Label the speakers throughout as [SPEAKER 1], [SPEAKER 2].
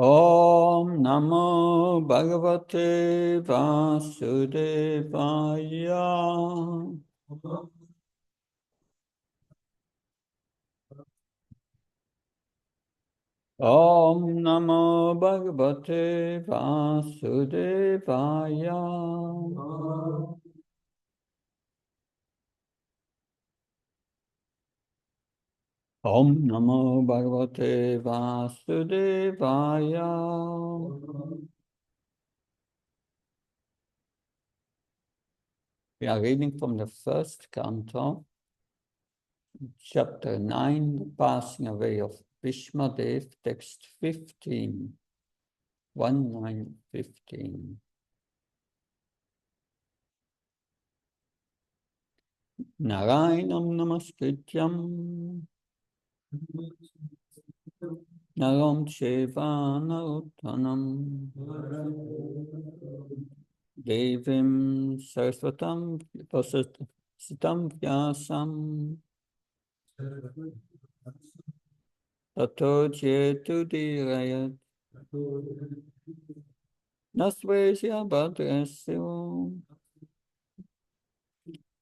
[SPEAKER 1] Om Namo Bhagavate Vasudevaya. Om Namo Bhagavate Vasudevaya. Om Namo Bhagavate Vasudevaya. We are reading from the first canto, chapter 9, The Passing Away of Bhishmadev, text 15, 1915. Narayanam Namaskrityam Naram Cheva Narottanam Devim Saraswatam Sitam Vyasam Tato Jetu Dirayat Nasvesya Bhadrasya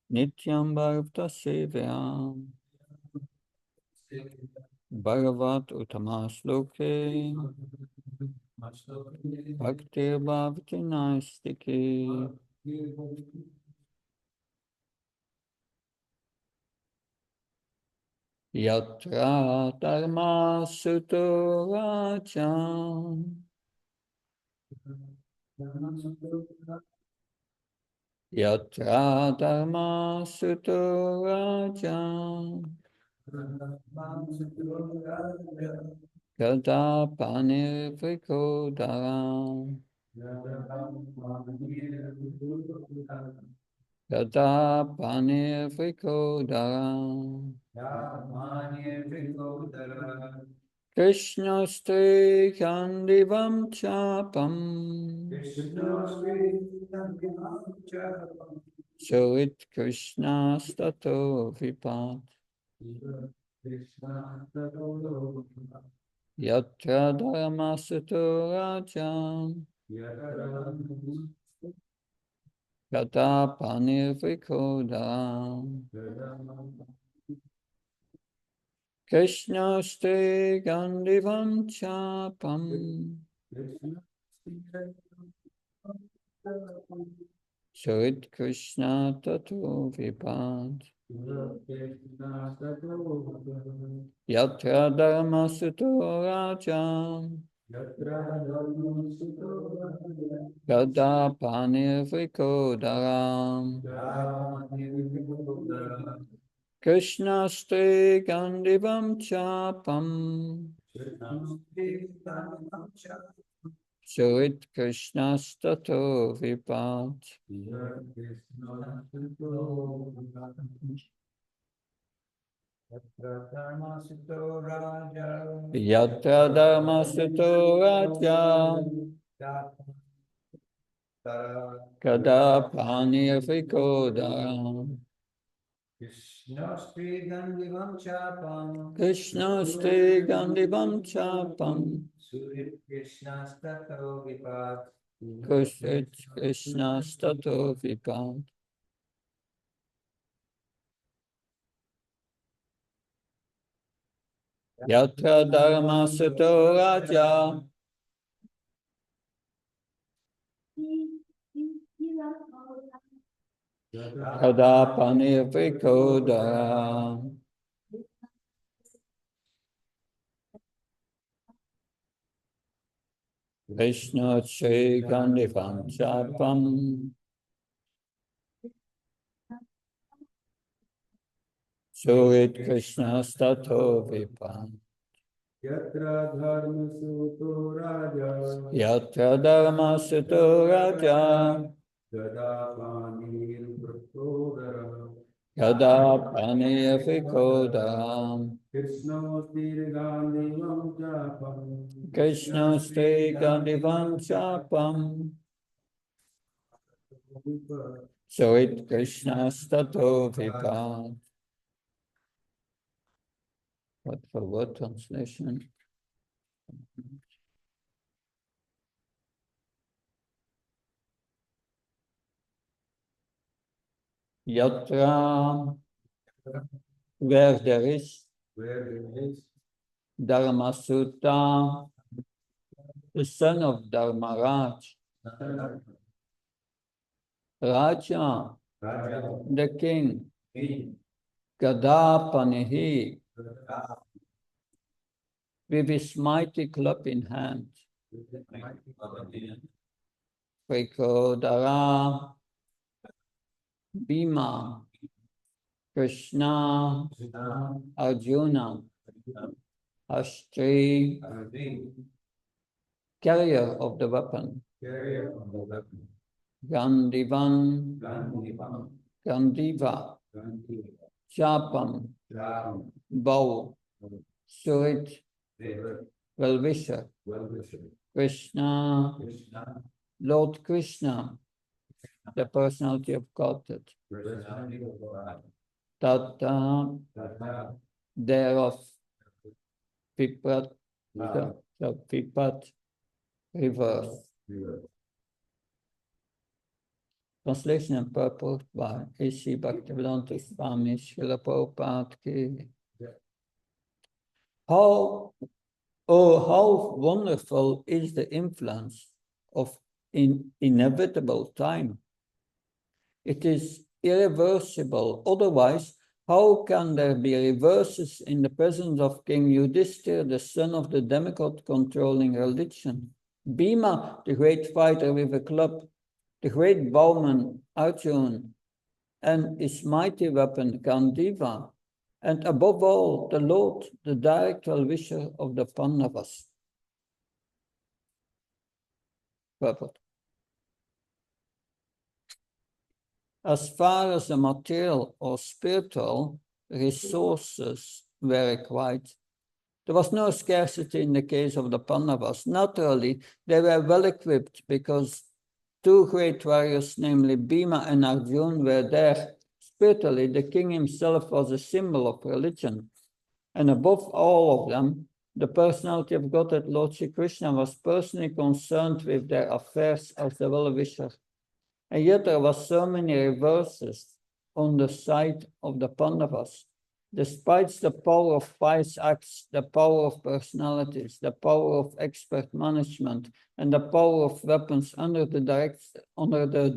[SPEAKER 1] Nityam Bharata Sevyam Bhagavat Uttamasloke Bhaktir Bhavati Naistike. Yatra Dharma Suturaja Yatra Dharma Suturaja Gada Panirvikodara Gada Panirvikodara Krishna Stri Kandivam Chapam Surit Krishna Stato Vipat Yatra Dharma Suturaja Gata Panirvikodara Krishna Ste Gandivam Chapam Surit Krishna Tato Vipad Yatra Dharma Suturaja Gada Panirvikodara Krishna Ste Gandivam Chapam Surit Krishna Stato Vipat Yatra Dharma Suturaja Gada Panirvikodara Krishna Ste Gandivam Chapam Surit Krishna Stato Vipat Yatra Dharma Suturaja Gada Panirvikodara Krishna Ste Gandivam Chapam Surit Krishna Stato Vipat Yatra Dharma Suturaja Gada Panirvikodara Krishna Ste Gandivam Chapam Surit Krishna Stato Vipat. What for what translation? Yatra, where there is Dharma Sutta, the son of Dharmaraj, Raja, the king, Gadapanihi, with his mighty club in hand, Vrikodara, Bhima, Krishna, Arjuna, Astri, carrier of the weapon, Gandivan, Gandiva, Chapam, bow, Surit, well-wisher, Krishna, Lord Krishna, the personality of Godhead, Tata, thereof, Pipat, the Pipat, reverse. Translation and purport by A.C. Bhaktivedanta Swami Srila Prabhupada ki. How wonderful is the influence of inevitable time. It is irreversible. Otherwise, how can there be reverses in the presence of King Yudhishthira, the son of the demigod controlling religion? Bhima, the great fighter with a club, the great bowman Arjuna, and his mighty weapon Gandiva, and above all, the Lord, the direct well-wisher of the Pandavas. Purport. As far as the material or spiritual resources were required, there was no scarcity in the case of the Pandavas. Naturally, they were well equipped because two great warriors, namely Bhima and Arjuna, were there. Spiritually, the king himself was a symbol of religion. And above all of them, the personality of Godhead, Lord Shri Krishna, was personally concerned with their affairs as the well-wisher. And yet there was so many reverses on the side of the Pandavas. Despite the power of pious acts, the power of personalities, the power of expert management, and the power of weapons under the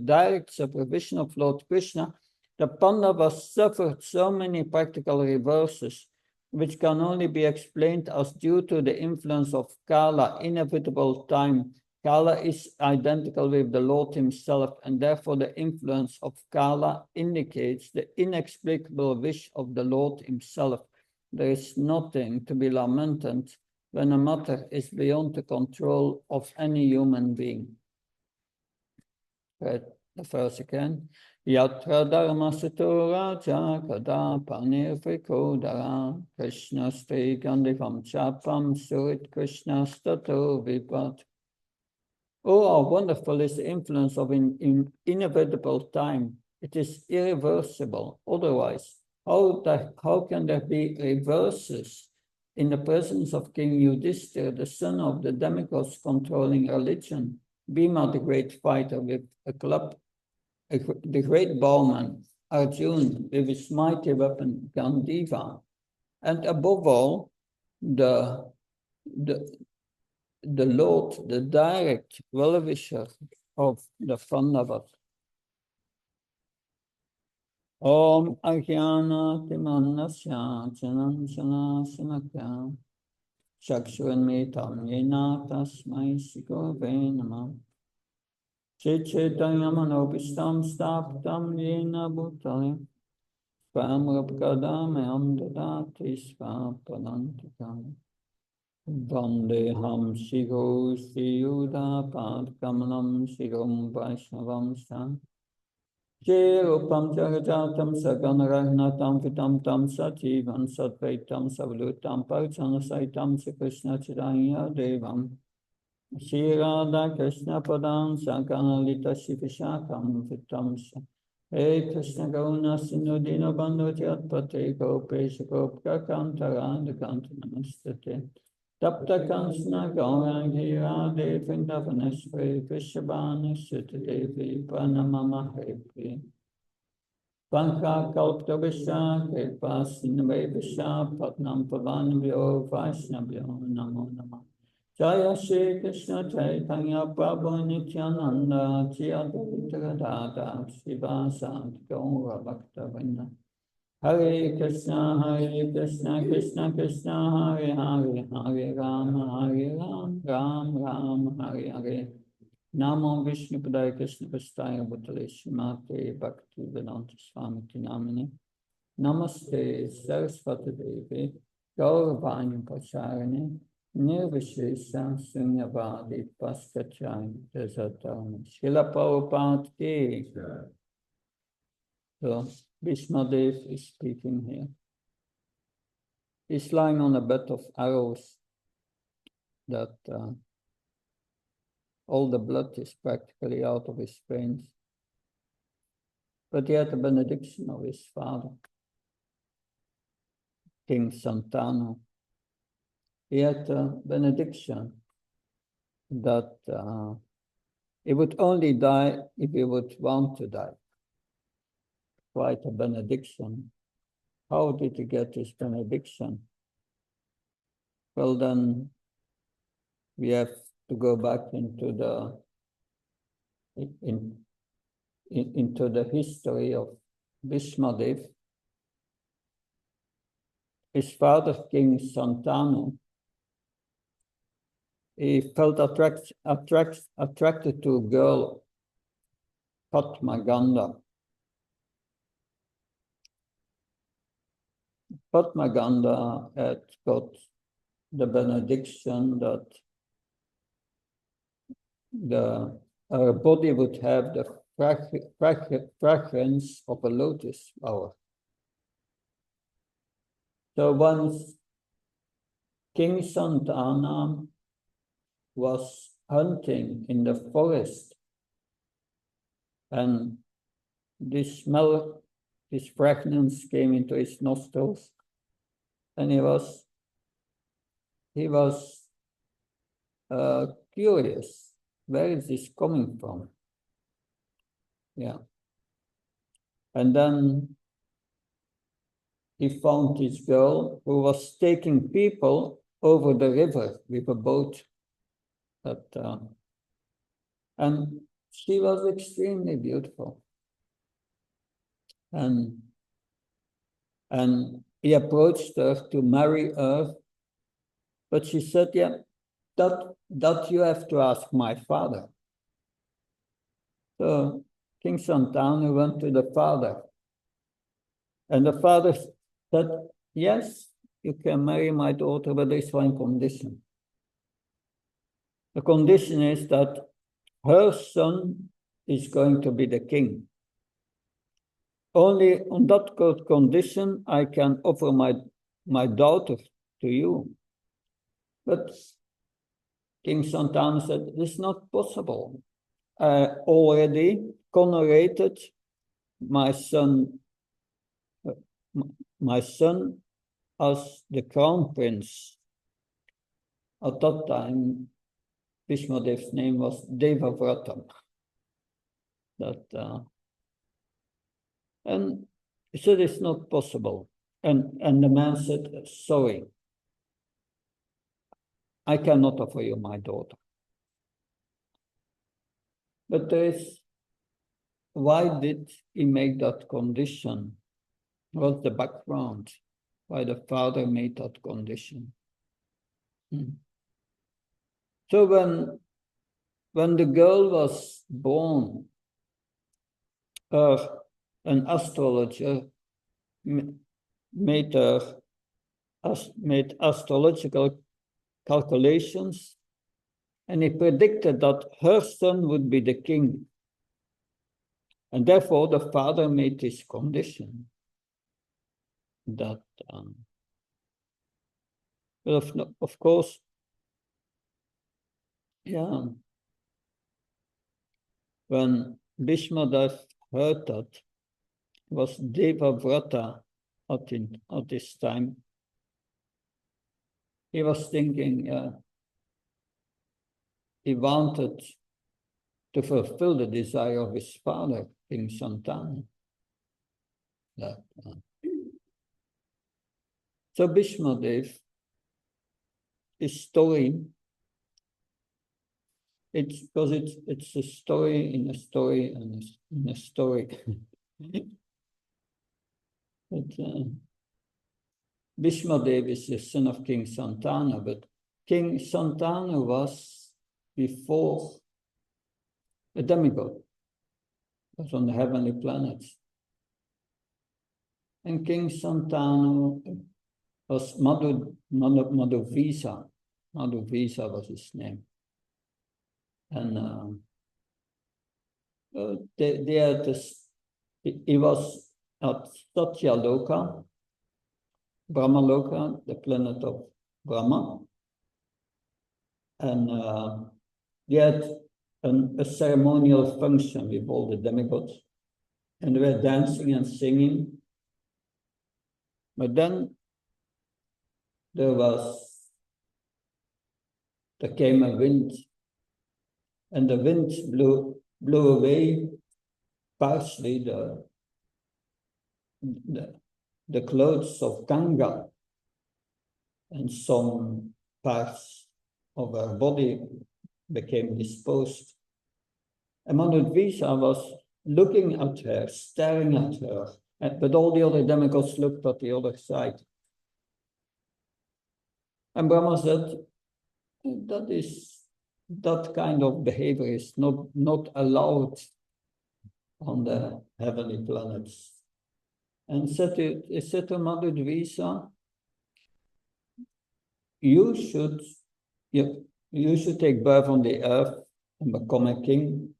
[SPEAKER 1] direct supervision of Lord Krishna, the Pandavas suffered so many practical reverses, which can only be explained as due to the influence of Kala, inevitable time. Kala is identical with the Lord himself, and therefore the influence of Kala indicates the inexplicable wish of the Lord himself. There is nothing to be lamented when a matter is beyond the control of any human being. Read the verse again. Yatra dharma sito raja kada panir vrikodara Krishna stri gandivam chapam surit Krishna stato vipat. Oh, how wonderful is the influence of inevitable time. It is irreversible. Otherwise, how can there be reverses in the presence of King Yudhishthira, the son of the demigods controlling religion? Bhima, the great fighter with a club, the great bowman, Arjuna, with his mighty weapon, Gandiva, and above all, the Lord, the direct well-wisher of the Pandavas. Om Ajnana Timannasya Jananjana Sanakya Chakshuramitam Yena Tasmai Sigove Namah Chaitanyamanopistam Staptam Yena Bhutale Pamrapkadamayam Dadati Svapadantikam Vandeham Shigo Siyuda Padkamalam Shigom Vaishnavam San Jerupam Jagajatam Saganarahnatam Vitam Tam Sajivan Satvaitam Savlutam Parchana Saitam Krishna Chidanya Devam Shirada Krishna Padam Sankanalita Shivishakam Vitam Hey Krishna Gauna Sinudina Bandhujat Pate Gopesha Gopka Kantaranda Kantanamestate Tapta Kansna Gaurangi Radhe Vrindavaneshwari Vishabhani Sutta Devi Pranamama Hepri Pankha Kalptavisha, Kripa Sinvavisha, Patnam Pavanvyo, Vaishnavyo, Namo Namah. Jaya Shri Krishna Chaitanya Prabhu Nityananda, Jai Advaita Gadadhar, Srivasa Gaura Bhakta. Hare Krishna, Krishna Krishna, Hare Hare, Hare Ram, Ram Ram, Hare Hare. Namo Vishnu Padaya Krishna Prasthaya Bhutale Srimate Bhakti Vedanta Swami Namini. Namaste Saraswati Devi, Gauravani Pacharani, Nirvishesha Sunyavadi Paskachani Desatani. Srila Prabhupada ki. So, Bhishmadev is speaking here. He's lying on a bed of arrows that all the blood is practically out of his veins. But he had the benediction of his father, King Santanu. He had a benediction that he would only die if he would want to die. Quite a benediction. How did he get his benediction? Well, then we have to go back into the history of Bhishmadev. His father, King Santanu, he felt attracted to a girl, Padmaganda. Padmaganda had got the benediction that her body would have the fragrance of a lotus flower. So once King Santana was hunting in the forest, and this smell, this fragrance came into his nostrils, and he was curious. Where is this coming from? Yeah. And then he found this girl who was taking people over the river with a boat. And she was extremely beautiful. And he approached her to marry her, but she said, yeah, that you have to ask my father. So King Santanu went to the father, and the father said, yes, you can marry my daughter, but there's one condition. The condition is that her son is going to be the king. Only on that condition I can offer my daughter to you. But King Santana said, this is not possible. I already coronated my son as the crown prince. At that time, Bhishmadev's name was Devavrata. And he said it's not possible. And the man said, sorry, I cannot offer you my daughter. But why did he make that condition? What's the background? Why the father made that condition? So when the girl was born, an astrologer made astrological calculations, and he predicted that her son would be the king. And therefore, the father made this condition that, of course, yeah, when Bhishmadev heard that, was Devavrata at this time, he was thinking, he wanted to fulfill the desire of his father, King Santanu. That, so Bhishmadev, his story, it's because it's a story in a story and in a story. But, Bhishmadev is the son of King Santanu, but King Santanu was before a demigod, was on the heavenly planets. And King Santanu was Madhuvisa. Madhuvisa was his name. And they had this, he was at Satyaloka, Brahmaloka, the planet of Brahma. And they had a ceremonial function with all the demigods. And they were dancing and singing. But then there came a wind, and the wind blew away partially the clothes of Ganga, and some parts of her body became disposed. And Manudvisa was looking at her, staring at her, but all the other demigods looked at the other side. And Brahma said, that kind of behavior is not allowed on the heavenly planets. And said to Madhudvisa, you should take birth on the earth and become a king,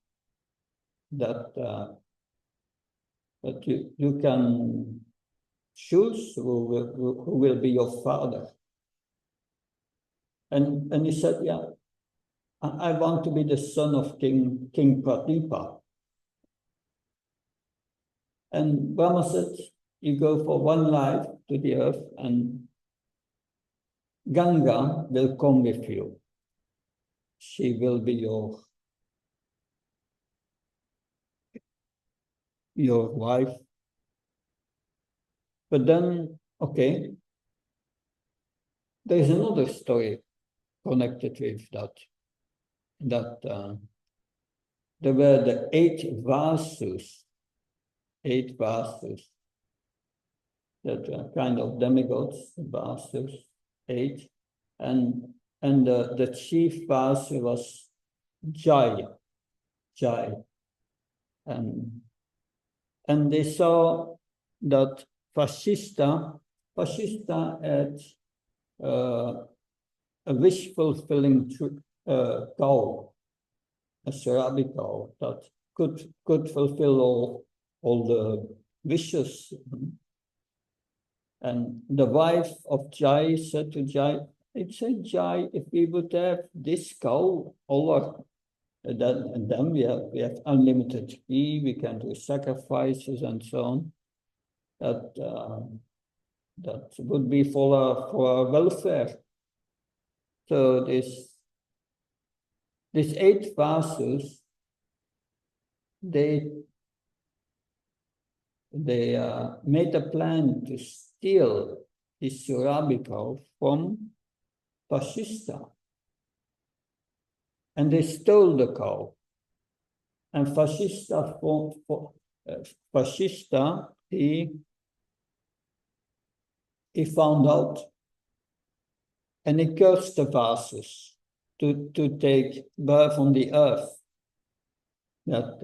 [SPEAKER 1] that you can choose who will be your father. And he said, yeah, I want to be the son of King Pratipa. And Brahma said, you go for one life to the earth, and Ganga will come with you. She will be your wife. But then, okay, there's another story connected with that there were the 8 Vasus, that are kind of demigods, Vasus, 8, and the chief Vasu was Jai, and they saw that Vashishta had a wish-fulfilling cow, a Sarabi cow that could fulfill all the wishes. And the wife of Jai said to Jai, Jai, if we would have this cow, then we have unlimited ghee, we can do sacrifices and so on. That would be for our welfare. So these 8 Vasus, they made a plan to steal this Surabi cow from Vashishta. And they stole the cow. And Vashishta, he found out, and he cursed the Vasus to take birth on the earth. That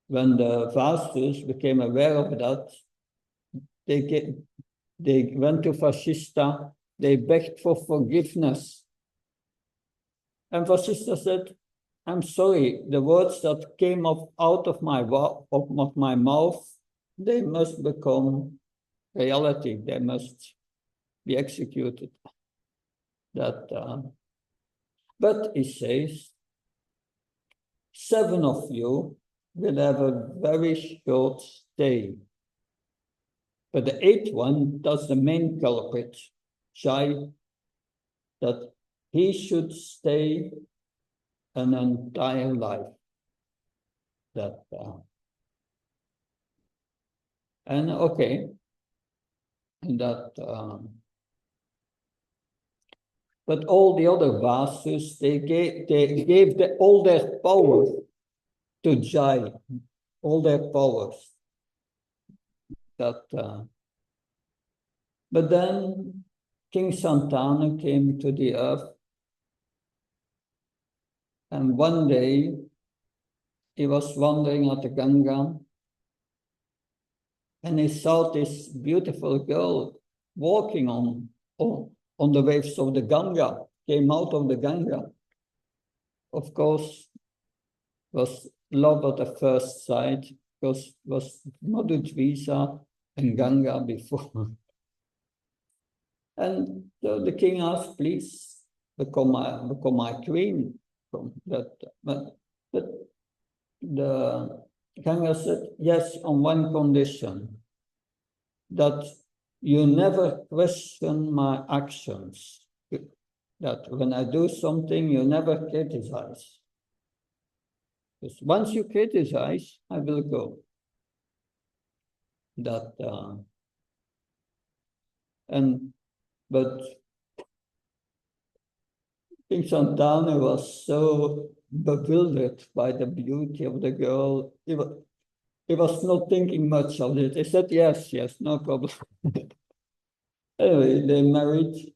[SPEAKER 1] when the Vasus became aware of that, they went to Vashishta, they begged for forgiveness. And Vashishta said, I'm sorry, the words that came out of my mouth, they must become reality. They must be executed. But he says, 7 of you will have a very short stay. But the 8th one, that's the main culprit, Jai, that he should stay an entire life. And okay, that, but all the other vasus, they gave all their power to Jai, all their powers. That, but then King Santanu came to the earth, and one day he was wandering at the Ganga, and he saw this beautiful girl walking on the waves of the Ganga, came out of the Ganga. Of course, was love at the first sight, because was Madhudvisa and Ganga before. And so the king asked, please become my queen. From that, but the Ganga said, yes, on one condition, that you never question my actions. That when I do something, you never criticize. Because once you criticize, I will go. That but King Santanu was so bewildered by the beauty of the girl. He was not thinking much of it. He said, yes, no problem. Anyway, they married,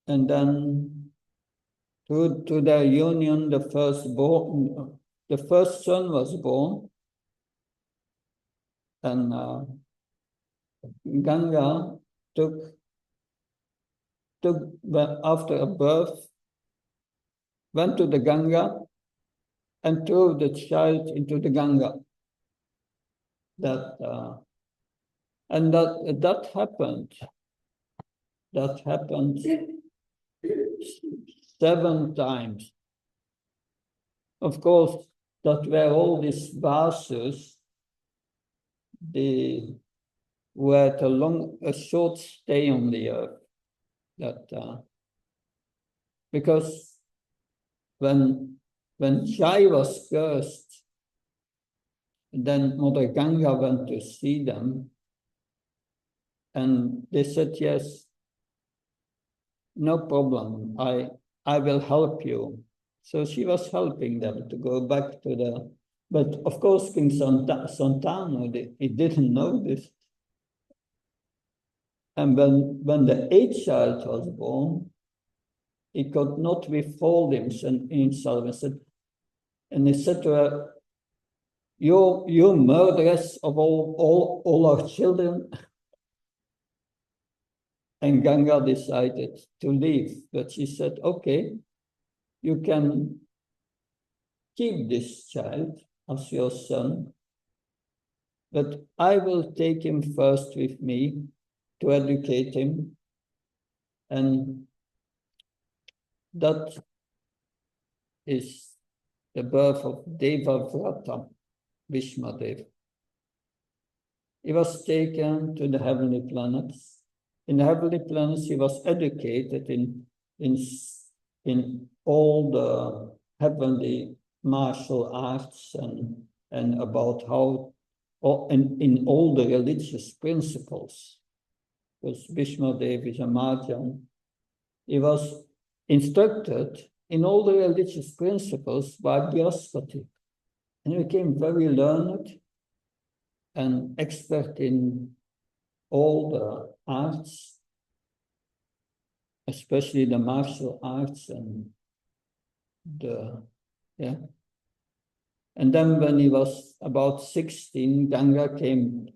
[SPEAKER 1] and then to their union, the first son was born, and Ganga took after a birth, went to the Ganga and threw the child into the Ganga. And that happened. That happened 7 times. Of course, that were all these vasus, they were a short stay on the earth. That because when Jai was cursed, then Mother Ganga went to see them, and they said, yes, no problem, I will help you. So she was helping them to go back to the, but of course King Santanu, he didn't know this. And when the 8th child was born, he could not withhold himself, and he said to her, you murderess of all our children. And Ganga decided to leave, but she said, okay, you can keep this child as your son, but I will take him first with me to educate him. And that is the birth of Devavrata, Bhishmadev. He was taken to the heavenly planets. In the heavenly planets, he was educated in all the heavenly martial arts and about how, in all the religious principles. Because Bhishmadev is a Mahāyan. He was instructed in all the religious principles by Brihaspati. And he became very learned and expert in all the arts, especially the martial arts and And then when he was about 16, Ganga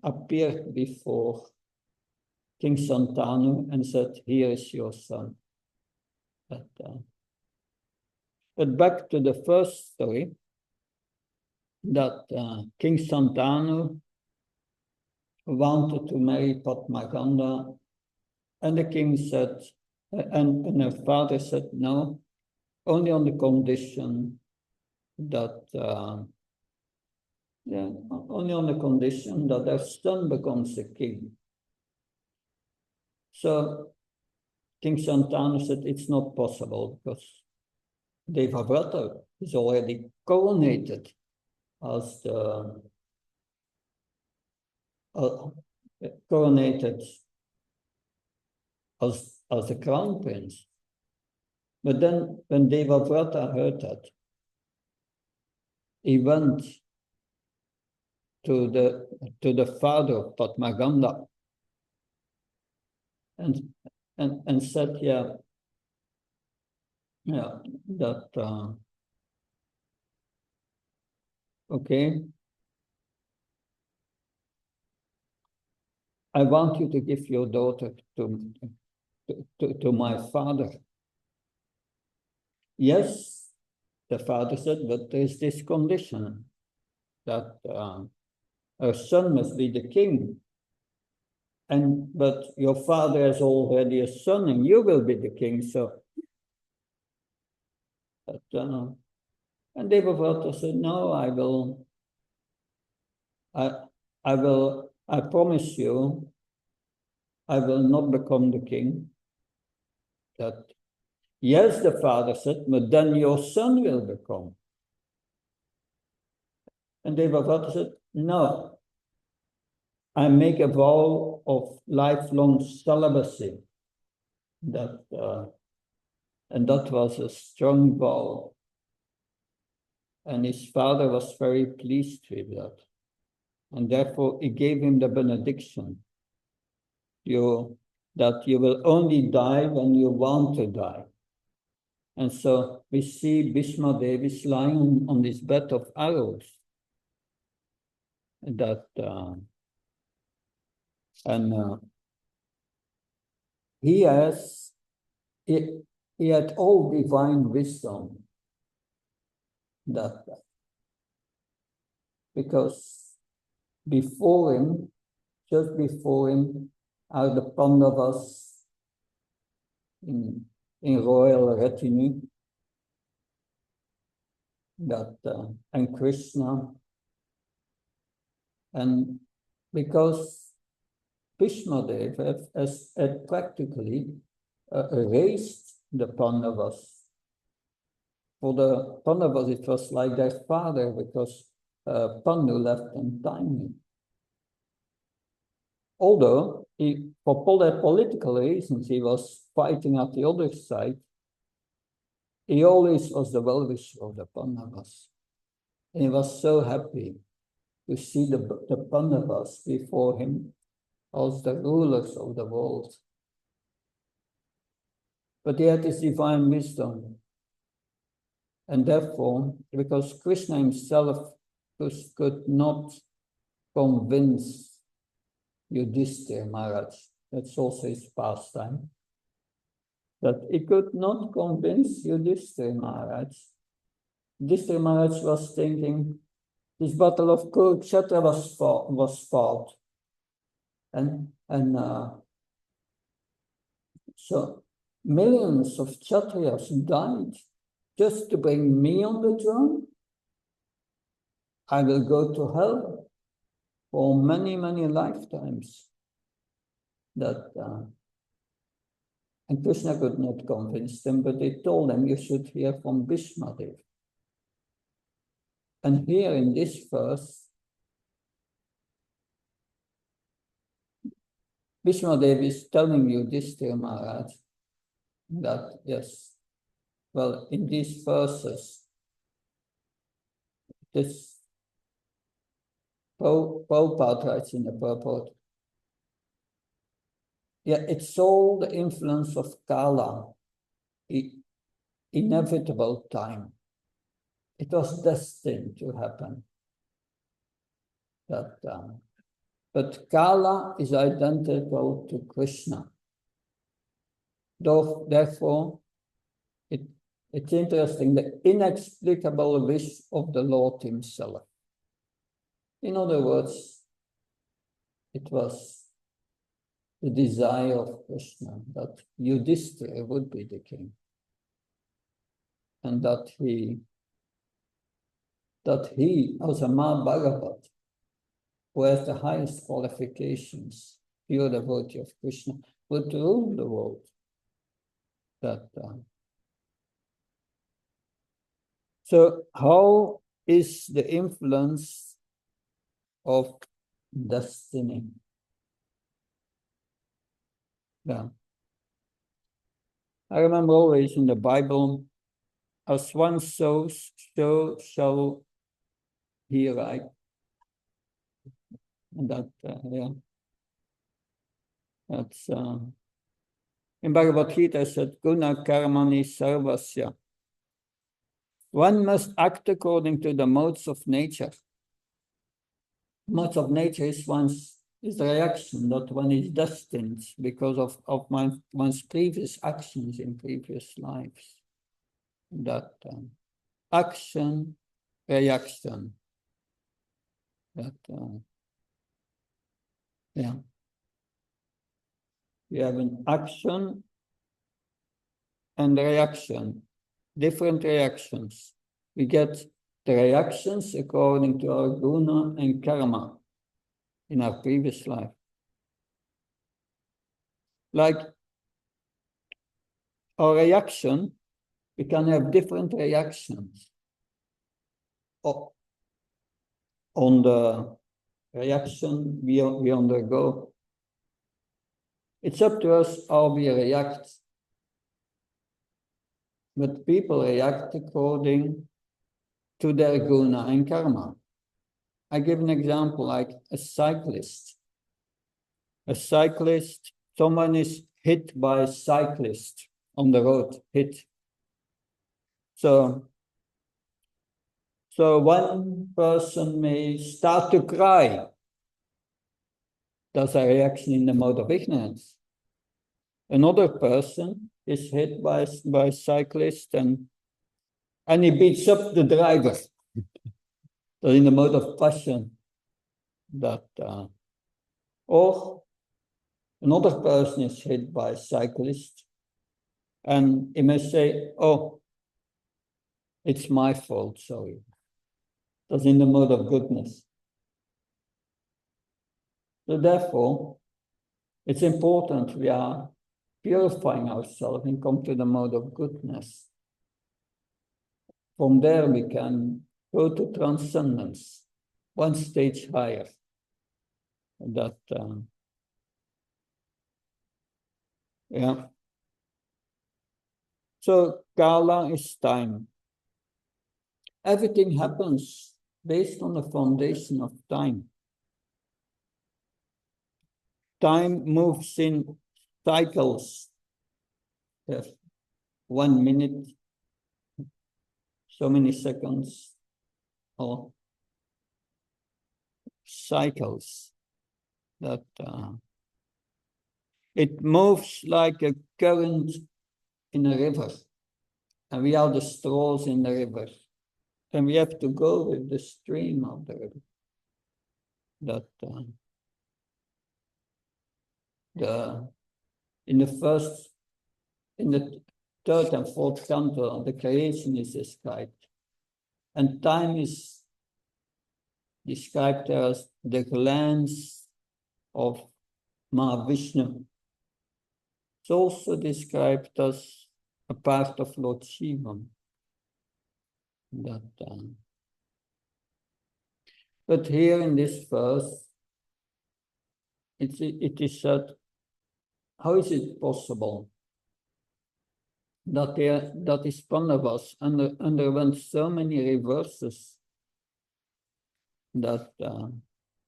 [SPEAKER 1] appeared before King Santanu and said, here is your son. But back to the first story, that King Santanu wanted to marry Padmaganda, and the king said, and her father said, no, only on the condition that, only on the condition that their son becomes a king. So King Santanu said, it's not possible because Devavrata is already coronated as coronated as a crown prince. But then when Devavrata heard that, he went to the father of Padmaganda and said, yeah, that okay, I want you to give your daughter to my father. Yes, the father said, but there's this condition that her son must be the king. But your father has already a son, and you will be the king. So, and Devavrata said, "No, I promise you, I will not become the king." That yes, the father said, but then your son will become. And Devavrata said, "No, I make a vow of lifelong celibacy." And that was a strong vow. And his father was very pleased with that. And therefore he gave him the benediction. That you will only die when you want to die. And so we see Bhishma Dev is lying on this bed of arrows. He had all divine wisdom. Because just before him, are the Pandavas in royal retinue, and Krishna. And because Bhishma Dev has practically raised the Pandavas. For the Pandavas, it was like their father, because Pandu left them tiny. Although, for political reasons, he was fighting at the other side, he always was the well-wisher of the Pandavas. And he was so happy to see the Pandavas before him as the rulers of the world. But he had this divine wisdom. And therefore, because Krishna himself could not convince Yudhishthira Maharaj, that's also his pastime, that he could not convince Yudhishthira Maharaj. Yudhishthira Maharaj was thinking, this battle of Kurukshetra was fought. And so millions of Kshatriyas died just to bring me on the throne. I will go to hell for many, many lifetimes. And Krishna could not convince them, but they told them, you should hear from Bhishma Dev. And here in this verse, Bhishma Dev is telling you this, dear Maharaj, that yes, well, in these verses, this Prabhupada writes in the purport, yeah, it's all the influence of Kala, inevitable time. It was destined to happen. But Kala is identical to Krishna. Therefore, it's interesting, the inexplicable wish of the Lord himself. In other words, it was the desire of Krishna that Yudhishthira would be the king. And that he, as a Mahabhagavat, who has the highest qualifications, pure devotee of Krishna, would rule the world. So how is the influence of destiny. Yeah. I remember always in the Bible, as one sows, so shall he reap. And that, yeah. That's, in Bhagavad Gita said, Guna karmani sarvasya. One must act according to the modes of nature. Modes of nature is one's reaction, that one is destined because of one's previous actions in previous lives. That action, reaction. That yeah. You have an action and reaction, different reactions. We get the reactions according to our guna and karma in our previous life. Like our reaction, we can have different reactions on the reaction we undergo. It's up to us how we react. But people react according to their guna and karma. I give an example, like a cyclist. A cyclist, someone is hit by a cyclist on the road, hit. So one person may start to cry. That's a reaction in the mode of ignorance. Another person is hit by a cyclist and he beats up the driver. So in the mode of passion. That, or another person is hit by a cyclist and he may say, oh, it's my fault, sorry. That's in the mode of goodness. So therefore, it's important we are purifying ourselves and come to the mode of goodness. From there, we can go to transcendence, one stage higher. That, yeah. So Kala is time. Everything happens based on the foundation of time. Time moves in cycles. Yes. 1 minute, so many seconds, or cycles. That it moves like a current in a river, and we are the straws in the river, and we have to go with the stream of the river. That in the third and fourth canto, the creation is described, and time is described as the glance of Mahavishnu. It's also described as a part of Lord Shiva. But here in this verse, it is said, how is it possible that these Pandavas underwent so many reverses that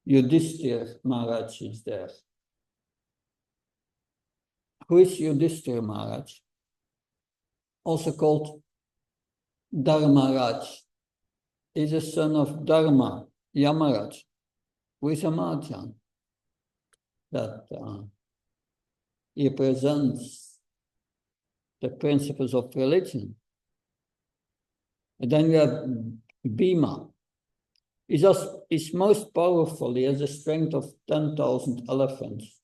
[SPEAKER 1] Yudhishthira Maharaj is there? Who is Yudhishthira Maharaj? Also called Dharmaraj. He's a son of Dharma, Yamaraj, who is a Mahajana. That he presents the principles of religion. And then we have Bhima. He's most powerful. He has a strength of 10,000 elephants,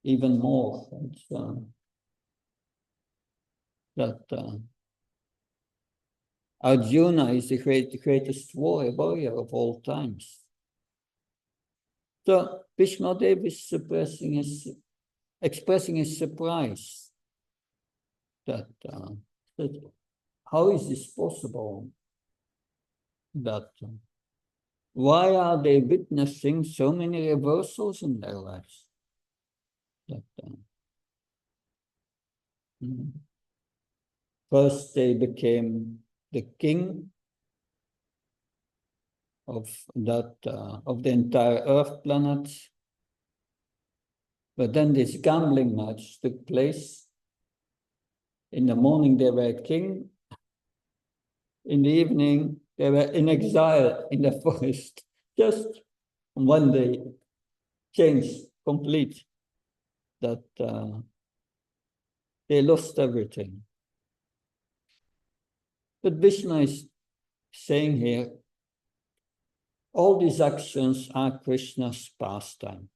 [SPEAKER 1] even more. Arjuna is the greatest warrior of all times. So Bhishmadev is expressing his surprise that how is this possible? That Why are they witnessing so many reversals in their lives? That, first, they became the king of of the entire Earth planet. But then this gambling match took place. In the morning, they were king. In the evening, they were in exile in the forest. Just one day, changed complete. That they lost everything. But Vishnu is saying here, all these actions are Krishna's pastime.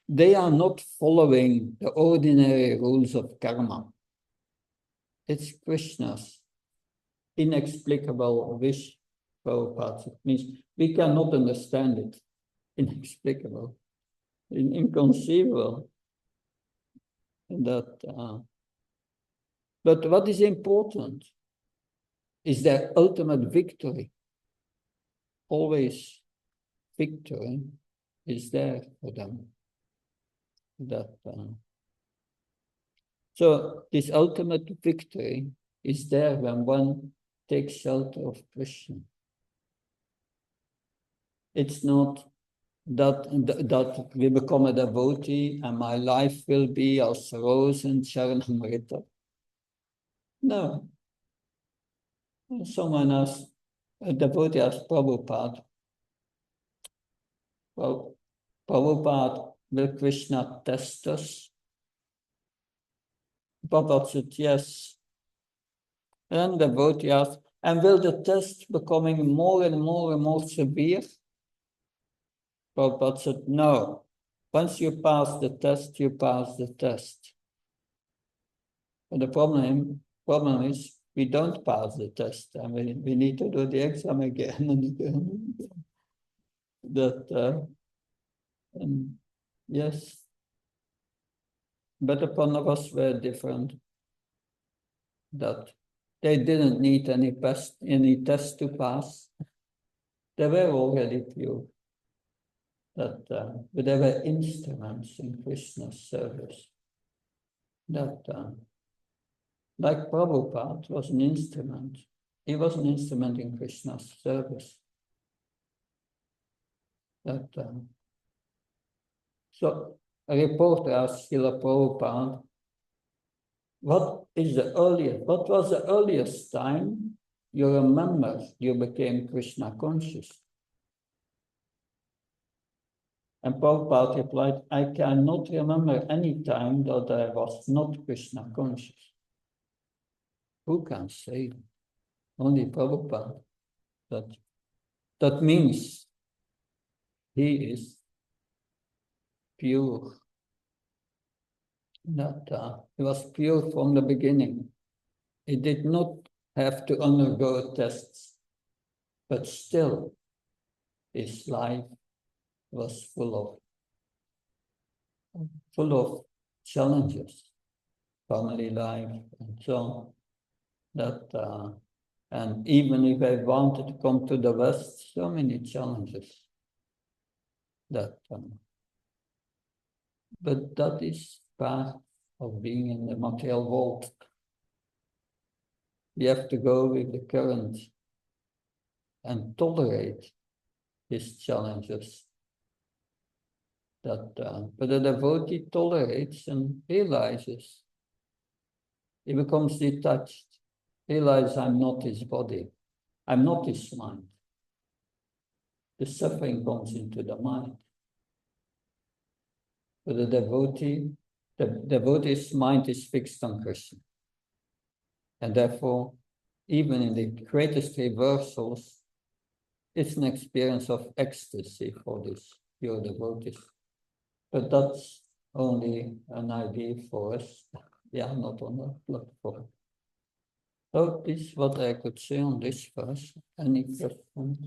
[SPEAKER 1] They are not following the ordinary rules of karma. It's Krishna's inexplicable wish. Prabhupada means we cannot understand it. Inexplicable, inconceivable. That, but what is important is their ultimate victory. Always victory is there for them. So this ultimate victory is there when one takes shelter of Krishna. It's not that we become a devotee and my life will be as rose and Charanamrita. No. Someone asked, a devotee asked Prabhupada, well, Prabhupada, will Krishna test us? Prabhupada said, yes. And the devotee asked, and will the test becoming more and more and more severe? Prabhupada said, no. Once you pass the test, you pass the test. But the problem is we don't pass the test. I mean, we need to do the exam again and again. Yes. But the Pandavas were different. That they didn't need any test to pass. They were already pure. But they were instruments in Krishna's service. Like Prabhupada was an instrument. He was an instrument in Krishna's service. So a reporter asked Srila Prabhupada, what was the earliest time you remember you became Krishna conscious? And Prabhupada replied, I cannot remember any time that I was not Krishna conscious. Who can say that? Only Prabhupada. That means he is pure. He was pure from the beginning. He did not have to undergo tests, but still his life was full of challenges, family life and so on. And even if I wanted to come to the West, so many challenges. But that is part of being in the material world. We have to go with the current and tolerate these challenges. But the devotee tolerates and realizes. He becomes detached. Realize I'm not his body. I'm not his mind. The suffering comes into the mind. But the devotee's mind is fixed on Krishna. And therefore, even in the greatest reversals, it's an experience of ecstasy for these pure devotees. But that's only an idea for us. We are not on that platform. So this is what I could say on this verse. Any questions?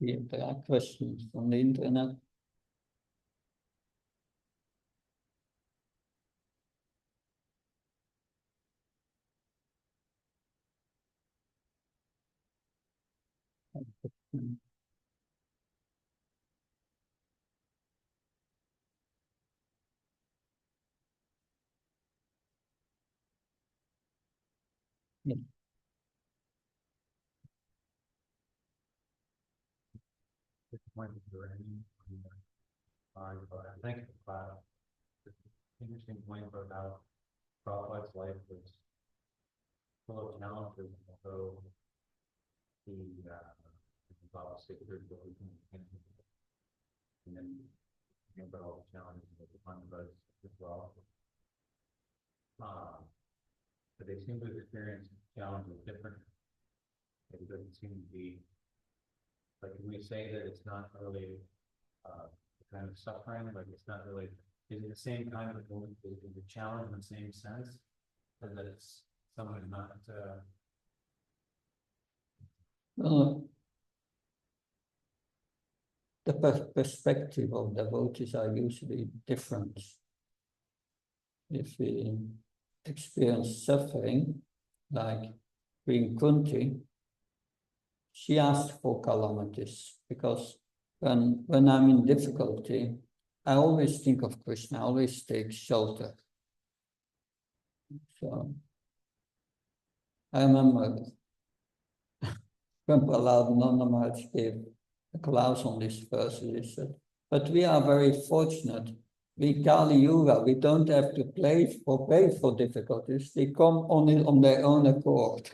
[SPEAKER 1] If there are questions on the internet. Yeah.
[SPEAKER 2] Point of uranium. I think about the interesting point about how Prabhupada's life was full of challenges, although he was obviously a good believer and then about all the challenges that the Pandavas as well. But they seem to experience challenges differently. It doesn't seem to be like, can we say that it's not really kind of suffering, like it's not really, is it the same kind of is the challenge in the same sense, or that it's someone not
[SPEAKER 1] the perspective of devotees are usually different. If we experience suffering, like Queen Kunti, she asked for calamities, because when I'm in difficulty, I always think of Krishna, I always take shelter. So I remember when Prahlad Nanda Maharaj gave a class on this verse, he said, but we are very fortunate. We Kali Yuga, we don't have to pay for difficulties. They come on their own accord.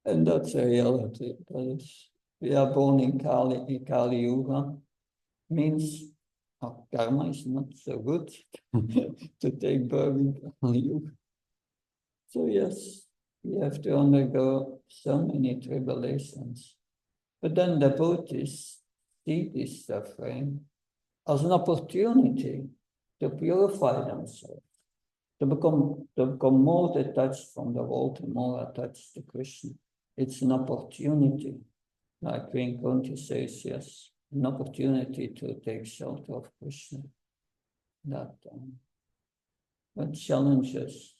[SPEAKER 1] And that's a reality. That is, we are born in Kali Yuga. Means our karma is not so good to take birth in Kali Yuga. So yes, we have to undergo so many tribulations. But then devotees see this suffering as an opportunity to purify themselves, to become more detached from the world and more attached to Krishna. It's an opportunity, like Queen Kunti says, yes, an opportunity to take shelter of Krishna. That challenges,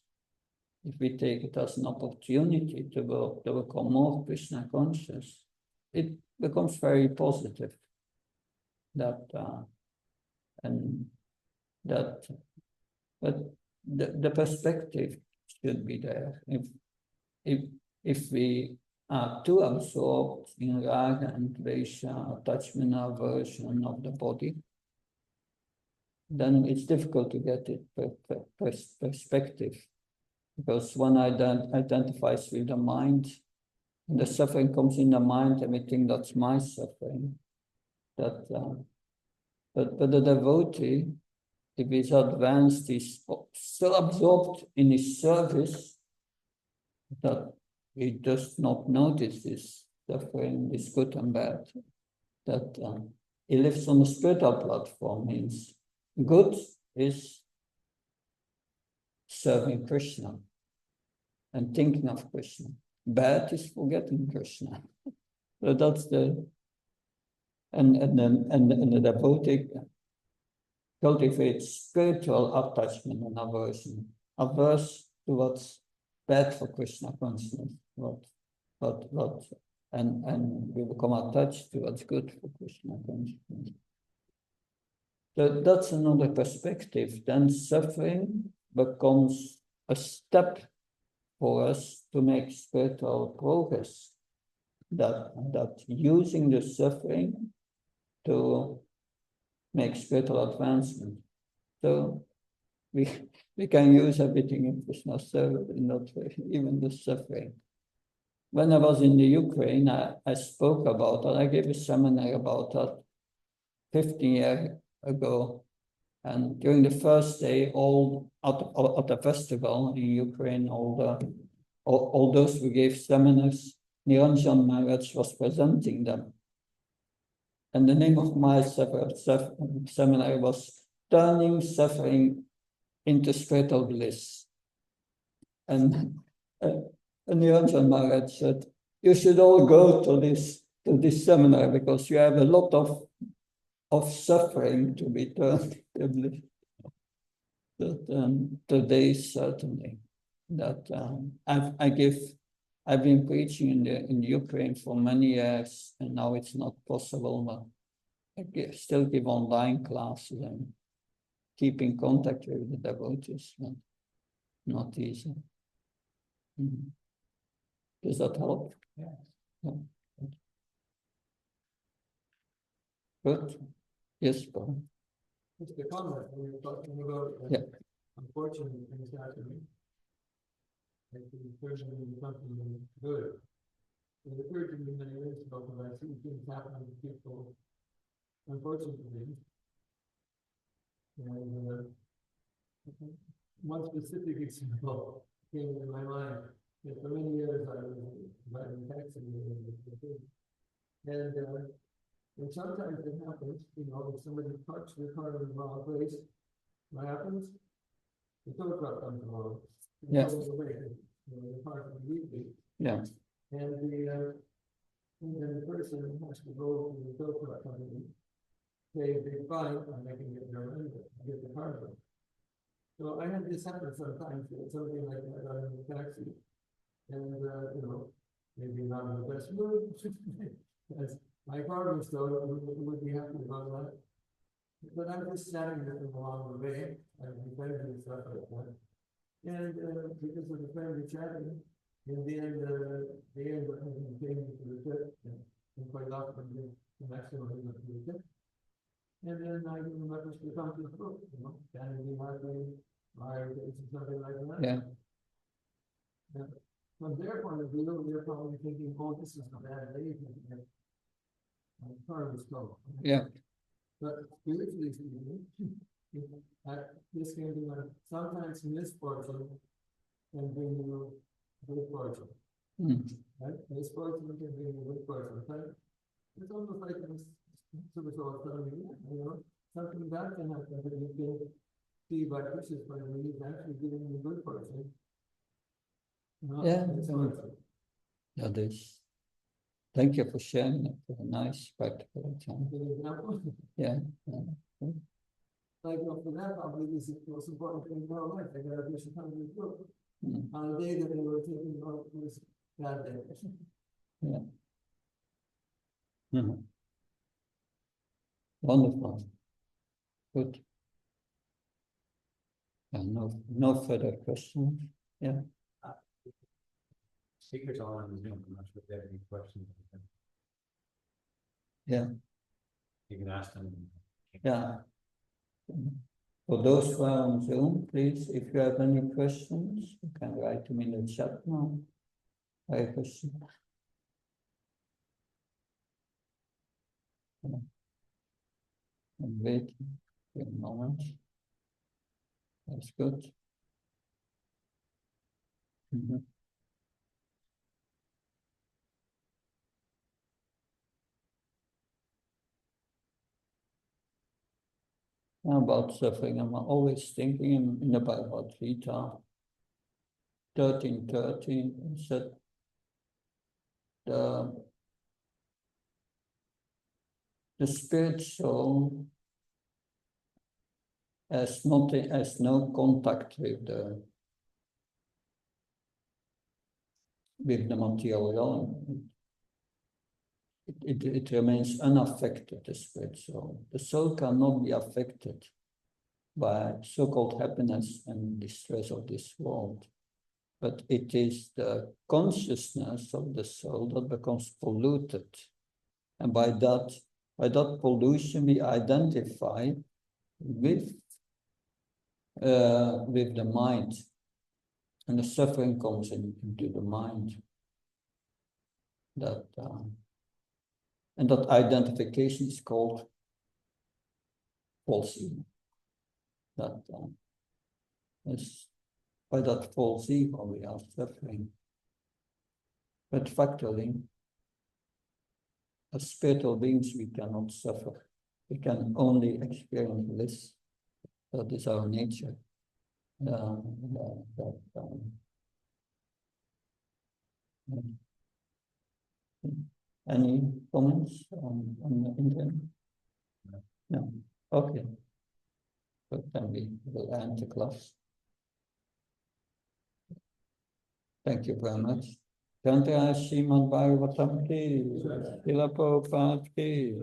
[SPEAKER 1] if we take it as an opportunity to become more Krishna conscious, it becomes very positive. But the perspective should be there. If we are too absorbed in raga and dvesha, attachment, aversion of the body, then it's difficult to get it perspective, because one identifies with the mind, and the suffering comes in the mind, and we think that's my suffering. But the devotee, if he's advanced, he's so absorbed in his service that he does not notice this suffering, this good and bad. That he lives on a spiritual platform, means good is serving Krishna and thinking of Krishna. Bad is forgetting Krishna. So that's the and the devotee cultivates spiritual attachment and aversion, averse to what's bad for Krishna consciousness, and we become attached to what's good for Krishna consciousness. So that's another perspective. Then suffering becomes a step for us to make spiritual progress. That using the suffering to make spiritual advancement. So we can use everything in Krishna's service, not even the suffering. When I was in the Ukraine, I spoke about that. I gave a seminar about that 15 years ago. And during the first day, all at the festival in Ukraine, all those who gave seminars, Niranjan Maharaj was presenting them. And the name of my seminar was Turning Suffering into Spiritual Bliss. And Niranjan Maharaj said, you should all go to this to this seminar because you have a lot of suffering to be turned to bliss. But today certainly that I've been preaching in Ukraine for many years, and now it's not possible, but I still give online classes and keep in contact with the devotees, but not easy. Mhm. Does that help?
[SPEAKER 2] Yes.
[SPEAKER 1] Yeah. Good. Yes, Paul.
[SPEAKER 3] Mr. Conrad, we were talking about
[SPEAKER 1] Yeah.
[SPEAKER 3] unfortunate things happening. Like the person in something good. It occurred to me many years ago when I see things happening to people, unfortunately. And one specific example came into my mind. That for many years I was driving taxi and sometimes it happens, you know, if somebody parks their car in the wrong place, what happens? The tow truck comes along. and
[SPEAKER 1] Yeah.
[SPEAKER 3] tows away, you know, the park immediately.
[SPEAKER 1] Yeah.
[SPEAKER 3] And then the person has to go to the tow truck company, pay a big fine, and they can get their money, get the car back. So I had this happen sometimes, something like that on the taxi. And, you know, maybe not in the best mood, as my car was towed, would be happy about that. But I was chatting with them along the way, and defending and stuff like that. And, because of the friendly chatting, in the end, they ended up paying me for the tip, and quite often the maximum is up to the tip. And then I remember to come to the book, you know, and we had something like that.
[SPEAKER 1] Yeah.
[SPEAKER 3] Yeah. From their point of view, they're probably thinking, oh, this is a bad day. My car was towed.
[SPEAKER 1] Yeah.
[SPEAKER 3] But spiritually speaking, this can be like sometimes misfortune can bring you good fortune.
[SPEAKER 1] Mm.
[SPEAKER 3] Right? Misfortune can bring you good fortune. Right? It's almost like this superstar telling you, you know, something bad can happen, but you can see by Krishna's point of view, he's actually giving you good fortune.
[SPEAKER 1] Yeah. That is. Thank you for sharing that. For a nice practical example. Yeah. Yeah.
[SPEAKER 3] Like, for that, probably this is the most important thing in our life. I got a Krishna coming through.
[SPEAKER 1] Mm.
[SPEAKER 3] On a day that they were taking off this bad day.
[SPEAKER 1] Yeah. Mhm. Wonderful. Good. No further questions. Yeah.
[SPEAKER 2] Speakers all on Zoom, I'm not sure if they have any questions.
[SPEAKER 1] Yeah.
[SPEAKER 2] You can ask them.
[SPEAKER 1] Yeah. For those who are on Zoom, please, if you have any questions, you can write them in the chat now. I have a question. Yeah. I'm waiting for a moment. That's good. Mhm. About suffering, I'm always thinking in the Bhagavad Gita 13:13, it said the spirit soul has no contact with the material realm. It remains unaffected, the spirit soul. The soul cannot be affected by so-called happiness and distress of this world. But it is the consciousness of the soul that becomes polluted. And by that pollution, we identify with the mind. And the suffering comes into the mind. And that identification is called false ego. That is by that false ego we are suffering. But factually, as spiritual beings, we cannot suffer. We can only experience bliss. That is our nature. Any comments on the internet? No, okay. But then we will end the class. Thank you very much. Tantra Srimad Bhagavatam ki, Srila Prabhupada ki.